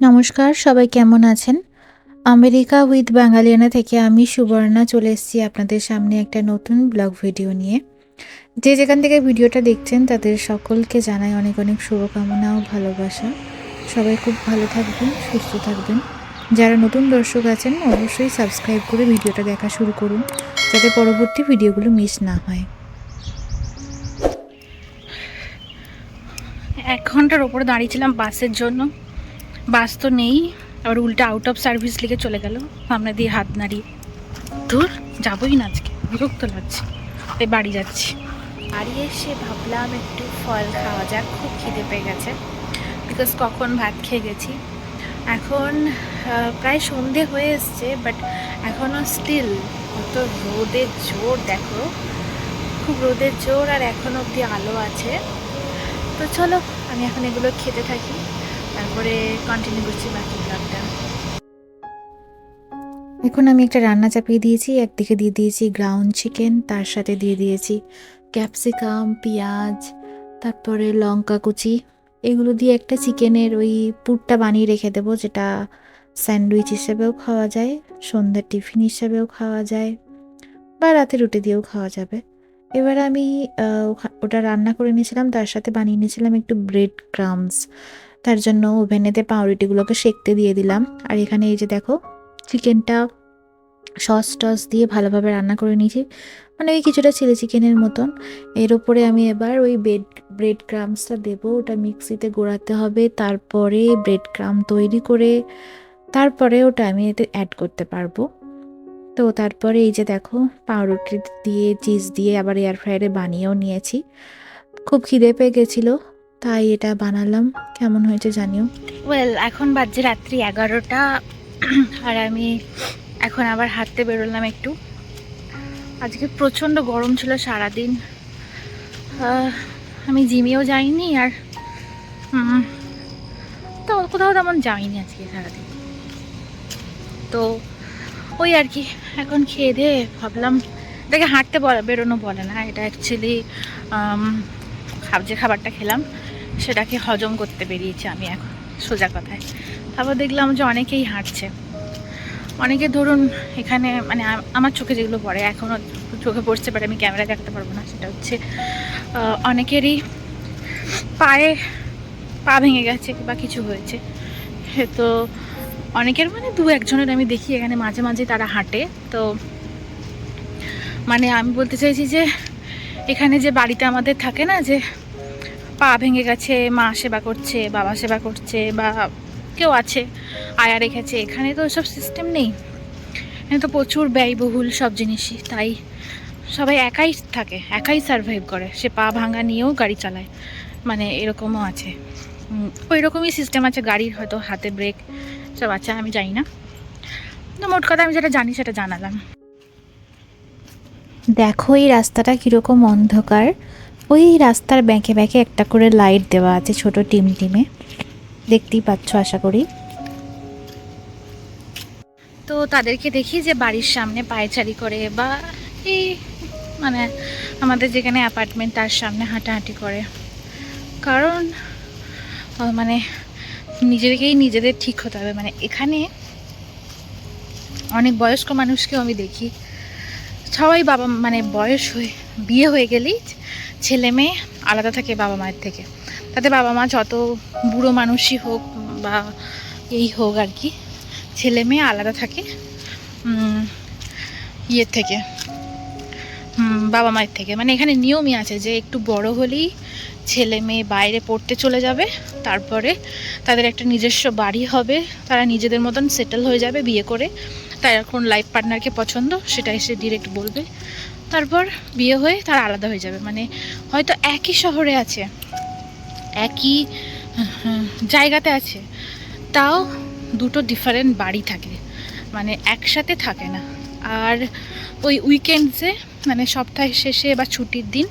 নমস্কার, সবাই কেমন আছেন? আমেরিকা উইথ বাঙালিয়ানা থেকে আমি সুবর্ণা চলে এসেছি আপনাদের সামনে একটা নতুন ব্লগ ভিডিও নিয়ে। যে যেখান থেকে ভিডিওটা দেখছেন তাদের সকলকে জানাই অনেক অনেক শুভকামনা ও ভালোবাসা। সবাই খুব ভালো থাকবেন, সুস্থ থাকবেন। যারা নতুন দর্শক আছেন অবশ্যই সাবস্ক্রাইব করে ভিডিওটা দেখা শুরু করুন, যাতে পরবর্তী ভিডিওগুলো মিস না হয়। 1 ঘন্টার ওপরে দাঁড়িয়েছিলাম বাসের জন্য। বাস তো নেই, আবার উল্টা আউট অফ সার্ভিস লিখে চলে গেল সামনে দিয়ে হাত নাড়িয়ে। ধুর, যাবোই না আজকে, বিরক্ত লাগছে, তাই বাড়ি যাচ্ছি। বাড়ি এসে ভাবলাম একটু ফল খাওয়া যাক, খুব খিদে পেয়ে গেছে, বিকজ কখন ভাত খেয়ে গেছি। এখন প্রায় সন্ধে হয়ে এসছে, বাট এখনও স্টিল কত রোদের জোর, দেখো খুব রোদের জোর, আর এখন অবধি আলো আছে। তো চলো আমি এখন এগুলো খেতে থাকি, তারপরে কন্টিনিউ করছি বাকি ব্লগটা। এখন আমি একটা রান্না চাপিয়ে দিয়েছি, একদিকে দিয়ে দিয়েছি গ্রাউন্ড চিকেন, তার সাথে দিয়ে দিয়েছি ক্যাপসিকাম, পেঁয়াজ, তারপরে লঙ্কা কুচি। এগুলো দিয়ে একটা চিকেনের ওই পুরটা বানিয়ে রেখে দেবো, যেটা স্যান্ডউইচ হিসেবেও খাওয়া যায়, সন্ধ্যার টিফিন হিসেবেও খাওয়া যায়, বা রাতে রুটি দিয়েও খাওয়া যাবে। এবার আমি ওটা রান্না করে নিয়েছিলাম, তার সাথে বানিয়ে নিয়েছিলাম একটু ব্রেড ক্রামস। তার জন্য ওভেনেতে পাউরুটিগুলোকে সেঁকতে দিয়ে দিলাম। আর এখানে এই যে দেখো, চিকেনটা সস টস দিয়ে ভালোভাবে রান্না করে নিয়েছি, মানে ওই কিছুটা চিলি চিকেনের মতন। এর ওপরে আমি এবার ওই ব্রেড ক্রামসটা দেবো, ওটা মিক্সিতে গোড়াতে হবে, তারপরে ব্রেড ক্রাম তৈরি করে তারপরে ওটা আমি এতে অ্যাড করতে পারবো। তো তারপরে এই যে দেখো, পাউরুটি দিয়ে চিজ দিয়ে আবার এয়ার ফ্রায়ারে বানিয়েও নিয়েছি। খুব খিদে পেয়ে গেছিলো, তাই এটা বানালাম। কেমন হয়েছে জানিও। এখন বাজে রাত্রি 11টা, আর আমি এখন আবার হাঁটতে বেরোলাম একটু। আজকে প্রচণ্ড গরম ছিল সারাদিন, আমি জিমেও যাইনি, আর তো কোথাও তেমন যাইনি আজকে সারাদিন। তো ওই আর কি, এখন খেয়ে দিয়ে ভাবলাম, এটাকে হাঁটতে বেরোনো বলে না, এটা অ্যাকচুয়ালি যে খাবারটা খেলাম সেটাকে হজম করতে বেরিয়েছি আমি এখন, সোজা কথায়। তারপর দেখলাম যে অনেকেই হাঁটছে, অনেকে ধরুন এখানে, মানে আমার চোখে যেগুলো পড়ে, এখনও চোখে পড়ছে, বাট আমি ক্যামেরায় দেখাতে পারবো না, সেটা হচ্ছে অনেকেরই পায়ে পা ভেঙে গেছে বা কিছু হয়েছে। তো অনেকের, মানে 2-1জনের আমি দেখি এখানে মাঝে মাঝে তারা হাঁটে। তো মানে আমি বলতে চাইছি যে এখানে যে বাড়িতে আমাদের থাকে না, যে পা ভেঙে গেছে, মা সেবা করছে, বাবা সেবা করছে, বা কেউ আছে আয়া রেখেছে, এখানে তো ওসব সিস্টেম নেই। এখানে তো প্রচুর ব্যয়বহুল সব জিনিসই, তাই সবাই একাই থাকে, একাই সারভাইভ করে, সে পা ভাঙা নিয়েও গাড়ি চালায়, মানে এরকমও আছে। ওই রকমই সিস্টেম আছে গাড়ির, হয়তো হাতে ব্রেক সব আছে, আমি জানি না। তো মোট কথা আমি যেটা জানি সেটা জানালাম। দেখো এই রাস্তাটা কীরকম অন্ধকার, ওই রাস্তার ব্যাঁকে ব্যাঁকে একটা করে লাইট দেওয়া আছে ছোট টিমে, দেখতেই পাচ্ছ আশা করি। তো তাদেরকে দেখি যে বাড়ির সামনে পায়চারি করে, বা এই মানে আমাদের যেখানে অ্যাপার্টমেন্ট তার সামনে হাঁটাহাঁটি করে, কারণ মানে নিজেদের ঠিক হতে হবে। মানে এখানে অনেক বয়স্ক মানুষকেও আমি দেখি, সবাই বাবা, মানে বয়স হয়ে বিয়ে হয়ে গেলেই ছেলে মেয়ে আলাদা থাকে বাবা মায়ের থেকে। তাতে বাবা মা যত বুড়ো মানুষই হোক বা এই হোক আর কি, ছেলে মেয়ে আলাদা থাকে ইয়ের থেকে, বাবা মায়ের থেকে। মানে এখানে নিয়মই আছে যে একটু বড় হলেই ছেলে মেয়ে বাইরে পড়তে চলে যাবে, তারপরে তাদের একটা নিজস্ব বাড়ি হবে, তারা নিজেদের মতন সেটেল হয়ে যাবে বিয়ে করে, তার এখন লাইফ পার্টনারকে পছন্দ সেটা এসে ডিরেক্ট বলবে, তারপর বিয়ে হয়ে তারা আলাদা হয়ে যাবে। মানে হয়তো একই শহরে আছে, একই জায়গাতে আছে, তাও দুটো ডিফারেন্ট বাড়ি থাকে, মানে একসাথে থাকে না। আর ওই উইকেন্ডসে, মানে সপ্তাহের শেষে বা ছুটির দিন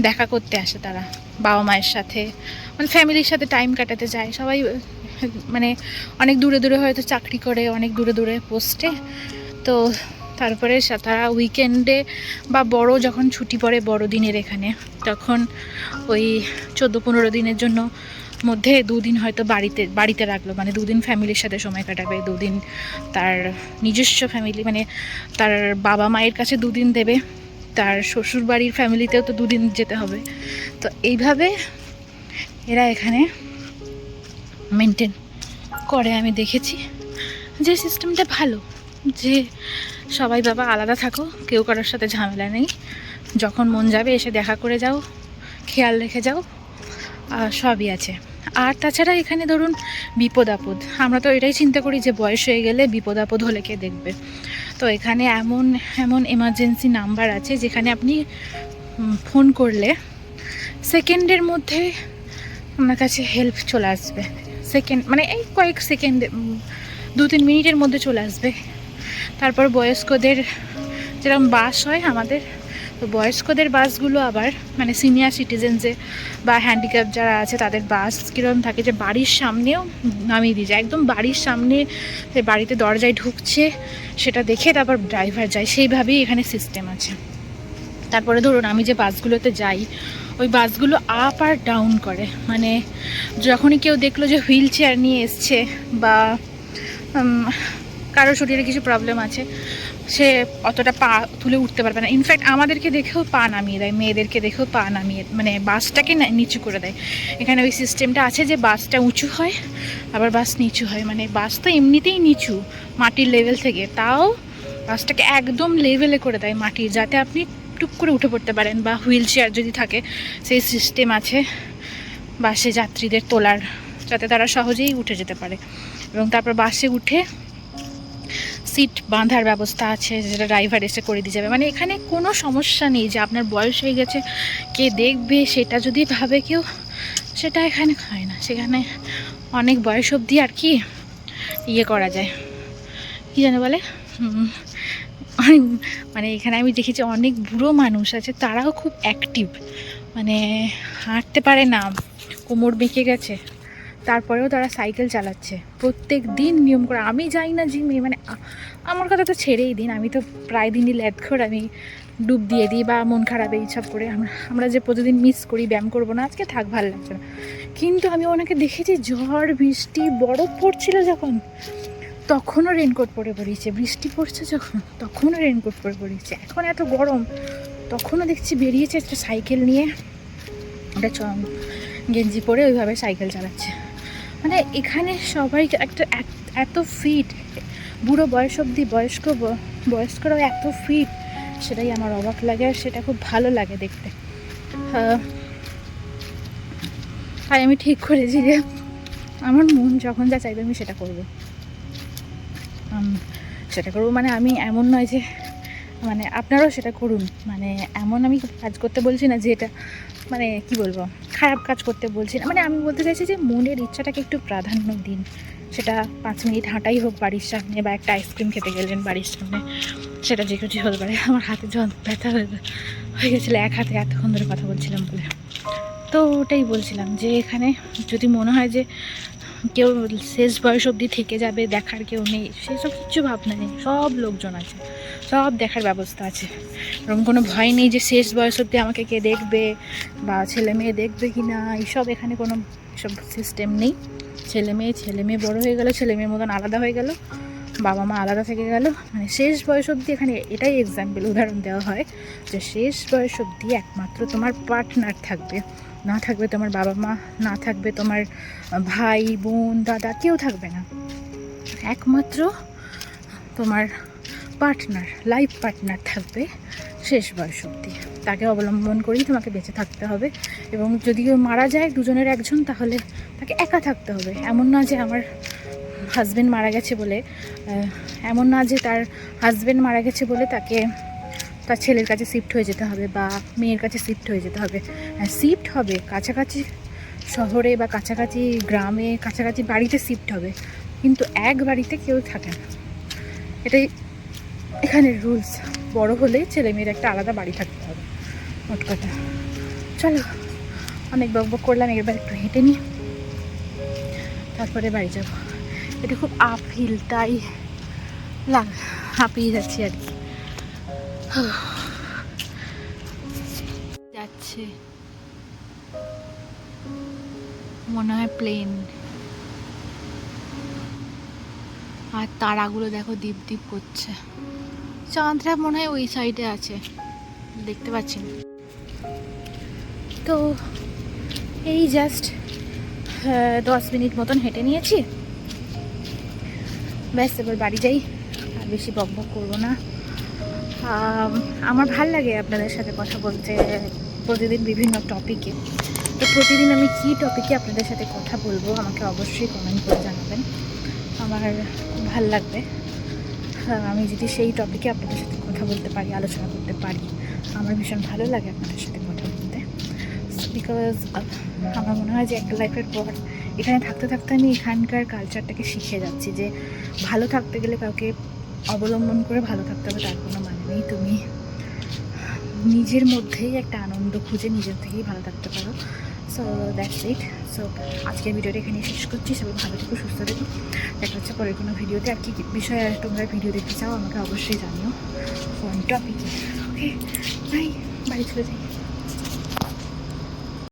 দেখা করতে আসে তারা বাবা মায়ের সাথে, মানে ফ্যামিলির সাথে টাইম কাটাতে যায় সবাই। মানে অনেক দূরে দূরে হয়তো চাকরি করে, অনেক দূরে দূরে পোস্টে। তো তারপরে তারা উইকেন্ডে বা বড় যখন ছুটি পড়ে বড় দিনের এখানে, তখন ওই 14-15 দিনের জন্য মধ্যে 2 দিন হয়তো বাড়িতে রাখলো, মানে 2 দিন ফ্যামিলির সাথে সময় কাটাবে, 2 দিন তার নিজস্ব ফ্যামিলি মানে তার বাবা মায়ের কাছে 2 দিন দেবে, তার শ্বশুর বাড়ির ফ্যামিলিতেও তো 2 দিন যেতে হবে। তো এইভাবে এরা এখানে মেনটেন করে। আমি দেখেছি যে সিস্টেমটা ভালো, যে সবাই বাবা আলাদা থাকো, কেউ কারোর সাথে ঝামেলা নেই, যখন মন যাবে এসে দেখা করে যাও, খেয়াল রেখে যাও, সবই আছে। আর তাছাড়া এখানে ধরুন বিপদ আপদ, আমরা তো এটাই চিন্তা করি যে বয়স হয়ে গেলে বিপদ আপদ হলে কে দেখবে। তো এখানে এমন এমন এমার্জেন্সি নাম্বার আছে যেখানে আপনি ফোন করলে সেকেন্ডের মধ্যে আপনার কাছে হেল্প চলে আসবে। সেকেন্ড মানে এই কয়েক সেকেন্ডে, 2-3 মিনিটের মধ্যে চলে আসবে। তারপর বয়স্কদের যেরকম বাস হয় আমাদের, তো বয়স্কদের বাসগুলো আবার মানে সিনিয়র সিটিজেন্সে বা হ্যান্ডিক্যাপ যারা আছে তাদের বাস কীরকম থাকে যে বাড়ির সামনেও নামিয়ে দিয়ে যায়, একদম বাড়ির সামনে বাড়িতে দরজায় ঢুকছে সেটা দেখে তারপর ড্রাইভার যায়, সেইভাবেই এখানে সিস্টেম আছে। তারপরে ধরুন আমি যে বাসগুলোতে যাই ওই বাসগুলো আপ আর ডাউন করে, মানে যখনই কেউ দেখলো যে হুইল চেয়ার নিয়ে এসছে বা কারো শরীরে কিছু প্রবলেম আছে, সে অতটা পা তুলে উঠতে পারবে না, ইনফ্যাক্ট আমাদেরকে দেখেও পা নামিয়ে দেয়, মেয়েদেরকে দেখেও পা নামিয়ে মানে বাসটাকে নিচু করে দেয়। এখানে ওই সিস্টেমটা আছে যে বাসটা উঁচু হয় আবার বাস নিচু হয়, মানে বাস তো এমনিতেই নিচু মাটির লেভেল থেকে, তাও বাসটাকে একদম লেভেলে করে দেয় মাটির, যাতে আপনি টুক করে উঠে পড়তে পারেন, বা হুইল চেয়ার যদি থাকে সেই সিস্টেম আছে বাসে যাত্রীদের তোলার, যাতে তারা সহজেই উঠে যেতে পারে। এবং তারপর বাসে উঠে সিট বাঁধার ব্যবস্থা আছে যেটা ড্রাইভার এসে করে দিয়ে যাবে, মানে এখানে কোনো সমস্যা নেই যে আপনার বয়স হয়ে গেছে কে দেখবে সেটা যদি ভাবে কেউ, সেটা এখানে হয় না। সেখানে অনেক বয়স অবধি আর কি ইয়ে করা যায়, কী জানে বলে মানে এখানে আমি দেখেছি অনেক বুড়ো মানুষ আছে, তারাও খুব অ্যাক্টিভ, মানে হাঁটতে পারে না, কোমর বেঁকে গেছে, তারপরেও তারা সাইকেল চালাচ্ছে প্রত্যেক দিন নিয়ম করে। আমি যাই না জিমে, মানে আমার কথা তো ছেড়েই দিন, আমি তো প্রায় দিনই ল্যাদখোর, আমি ডুব দিয়ে দিই বা মন খারাপ এইসব করে আমরা যে প্রতিদিন মিস করি ব্যায়াম করবো না, আজকে থাক ভালো লাগছে না। কিন্তু আমি ওনাকে দেখেছি ঝড় বৃষ্টি বরফ পড়ছিল যখন, তখনও রেনকোট পরে বেরিয়েছে, বৃষ্টি পড়ছে যখন তখনও রেনকোট পরে বেরিয়েছে, এখন এত গরম তখনও দেখছি বেরিয়েছে একটা সাইকেল নিয়ে, ওটা গেঞ্জি পরে ওইভাবে সাইকেল চালাচ্ছে। মানে এখানে সবাই একটা এত ফিট, বুড়ো বয়স অবধি বয়স্করাও এত ফিট, সেটাই আমার অবাক লাগে আর সেটা খুব ভালো লাগে দেখতে। তাই আমি ঠিক করেছি যে আমার মন যখন যা চাইবে আমি সেটা করবো, মানে আমি এমন নয় যে মানে আপনারাও সেটা করুন, মানে এমন আমি কাজ করতে বলছি না যে এটা মানে কি বলবো খারাপ কাজ করতে বলছি না, মানে আমি বলতে চাইছি যে মনের ইচ্ছাটাকে একটু প্রাধান্য দিন, সেটা 5 মিনিট হাঁটাই হোক বাড়ির সামনে, বা একটা আইসক্রিম খেতে গেলেন বাড়ির সামনে, সেটা যে কিছু হতে পারে। আমার হাতে ব্যথা হয়ে গেছিলো এক হাতে এতক্ষণ ধরে কথা বলছিলাম বলে, তো ওটাই বলছিলাম যে এখানে যদি মনে হয় যে কেউ শেষ বয়স অবধি থেকে যাবে, দেখার কেউ নেই, সেসব কিছু ভাবনা নেই, সব লোকজন আছে, সব দেখার ব্যবস্থা আছে, এরকম কোনো ভয় নেই যে শেষ বয়স অবধি আমাকে কে দেখবে বা ছেলে মেয়ে দেখবে কি না, এইসব এখানে কোনো সব সিস্টেম নেই। ছেলে মেয়ে বড়ো হয়ে গেলো, ছেলে মেয়ের মতন আলাদা হয়ে গেল, বাবা মা আলাদা থেকে গেল, মানে শেষ বয়স অবধি এখানে এটাই এক্সাম্পল উদাহরণ দেওয়া হয় যে শেষ বয়স অবধি একমাত্র তোমার পার্টনার থাকবে, না থাকবে তোমার বাবা মা, না থাকবে তোমার ভাই বোন দাদা, কেউ থাকবে না, একমাত্র তোমার পার্টনার, লাইফ পার্টনার থাকবে শেষ বয়স অবধি, তাকে অবলম্বন করেই তোমাকে বেঁচে থাকতে হবে। এবং যদি কেউ মারা যায় দুজনের একজন, তাহলে তাকে একা থাকতে হবে। এমন না যে আমার হাজব্যান্ড মারা গেছে বলে, এমন না যে তার হাজব্যান্ড মারা গেছে বলে তাকে তার ছেলের কাছে শিফট হয়ে যেতে হবে বা মেয়ের কাছে শিফট হয়ে যেতে হবে। শিফট হবে কাছাকাছি শহরে বা কাছাকাছি গ্রামে, কাছাকাছি বাড়িতে শিফট হবে, কিন্তু এক বাড়িতে কেউ থাকে না, এটাই এখানের রুলস। বড় হলে ছেলে মেয়ের একটা আলাদা বাড়ি থাকতে হবে, মোট কথা। চলো অনেক বকবক করলাম, এবার একটু হেঁটে নিই, তারপরে বাড়ি যাব। এটা খুব আপহিল, তাই হাঁপিয়ে যাচ্ছি আর কি। যাচ্ছে মনে হয় প্লেন। আর তারাগুলো দেখো দীপ দীপ করছে। চাঁদরা মনে হয় ওই সাইডে আছে, দেখতে পাচ্ছি না। তো এই জাস্ট 10 মিনিট মতন হেঁটে নিয়েছি, ব্যাস এবার বাড়ি যাই, আর বেশি বক বক করবো না। আমার ভাল লাগে আপনাদের সাথে কথা বলতে প্রতিদিন বিভিন্ন টপিকে। তো প্রতিদিন আমি কী টপিকে আপনাদের সাথে কথা বলবো আমাকে অবশ্যই কমেন্ট করে জানাবেন, আমার খুব ভাল লাগবে। আমি যদি সেই টপিকে আপনাদের সাথে কথা বলতে পারি, আলোচনা করতে পারি, আমার ভীষণ ভালো লাগে আপনাদের সাথে কথা বলতে। বিকজ আমার মনে হয় যে একটা লাইফের পর এখানে থাকতে থাকতে আমি এখানকার কালচারটাকে শিখে যাচ্ছি যে ভালো থাকতে গেলে কাউকে অবলম্বন করে ভালো থাকতে হবে তার কোনো মানে নেই। তুমি নিজের মধ্যেই একটা আনন্দ খুঁজে নিজের থেকেই ভালো থাকতে পারো। So that's it. সো আজকের ভিডিওটা এখানে শেষ করছি। সবাই ভালো থেকো, সুস্থ থেকো। দেখা হচ্ছে পরের কোনো ভিডিওতে। আর কি বিষয়ে তোমরা ভিডিও দেখতে চাও আমাকে অবশ্যই জানিও, কোন টপিকে। ওকে, বাই, বাড়ি চলে যাই।